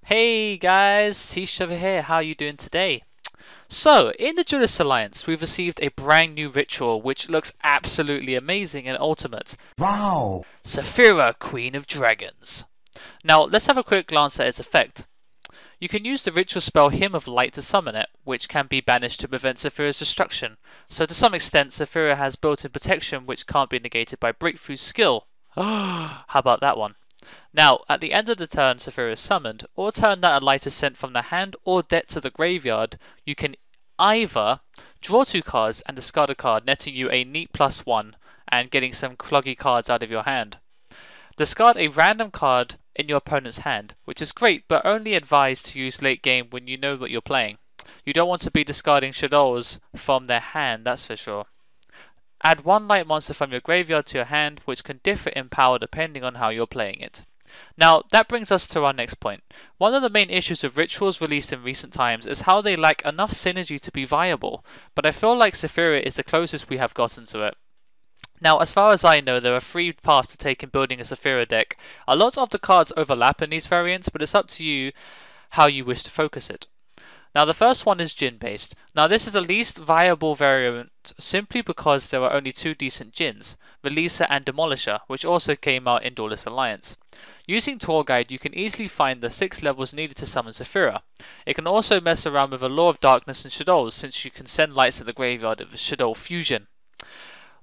Hey guys, Tish over here, how are you doing today? So, in the Duelist Alliance, we've received a brand new ritual which looks absolutely amazing in Ultimate. Wow! Saffira, Queen of Dragons. Now, let's have a quick glance at its effect. You can use the ritual spell Hymn of Light to summon it, which can be banished to prevent Saffira's destruction. So to some extent, Saffira has built-in protection which can't be negated by Breakthrough skill. How about that one? Now, at the end of the turn Saffira is summoned, or turn that a light is sent from the hand or deck to the graveyard, you can either draw 2 cards and discard a card, netting you a neat +1 and getting some cloggy cards out of your hand. Discard a random card in your opponent's hand, which is great but only advised to use late game when you know what you're playing. You don't want to be discarding shadows from their hand, that's for sure. Add 1 light monster from your graveyard to your hand, which can differ in power depending on how you're playing it. Now, that brings us to our next point. One of the main issues of rituals released in recent times is how they lack enough synergy to be viable, but I feel like Saffira is the closest we have gotten to it. Now, as far as I know, there are 3 paths to take in building a Saffira deck. A lot of the cards overlap in these variants, but it's up to you how you wish to focus it. Now, the first one is Djinn based. Now, this is the least viable variant simply because there are only 2 decent Djinns, Releaser and Demolisher, which also came out in Duelist Alliance. Using Tour Guide, you can easily find the 6 levels needed to summon Saffira. It can also mess around with a Law of Darkness and Shadows, since you can send lights to the graveyard of Shadow Fusion.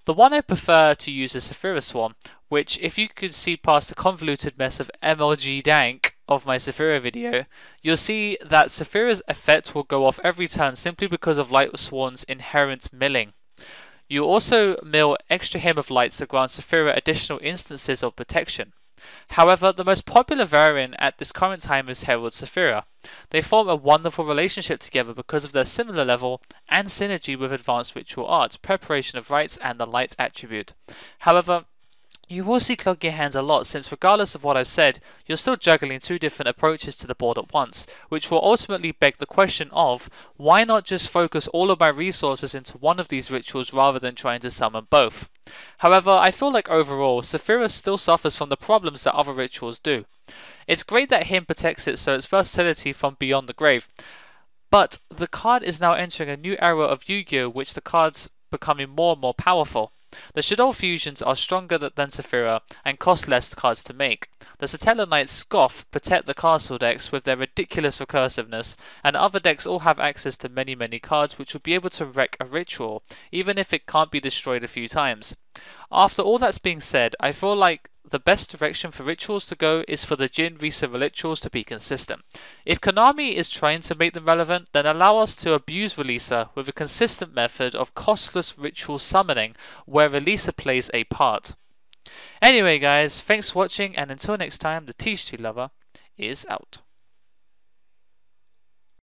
The one I prefer to use is Saffira Swarm, which, if you could see past the convoluted mess of MLG Dank of my Saffira video, you'll see that Saffira's effect will go off every turn simply because of Light Swarm's inherent milling. You also mill extra Hymn of Lights to grant Saffira additional instances of protection. However, the most popular variant at this current time is Herald Saffira. They form a wonderful relationship together because of their similar level and synergy with advanced ritual art, preparation of rites, and the light attribute. However, you will see clog your hands a lot, since regardless of what I've said, you're still juggling 2 different approaches to the board at once, which will ultimately beg the question of, why not just focus all of my resources into one of these rituals rather than trying to summon both? However, I feel like overall, Saffira still suffers from the problems that other rituals do. It's great that Hymn protects it so its versatility from beyond the grave, but the card is now entering a new era of Yu-Gi-Oh! Which the cards becoming more and more powerful. The Shadow Fusions are stronger than Saffira and cost less cards to make. The Satellar Knights Scoff protect the castle decks with their ridiculous recursiveness, and other decks all have access to many cards which will be able to wreck a ritual, even if it can't be destroyed a few times. After all that's being said, I feel like the best direction for rituals to go is for the Djinn Risa rituals to be consistent. If Konami is trying to make them relevant, then allow us to abuse Releaser with a consistent method of costless ritual summoning where Releaser plays a part. Anyway guys, thanks for watching, and until next time, the Thetcglover is out.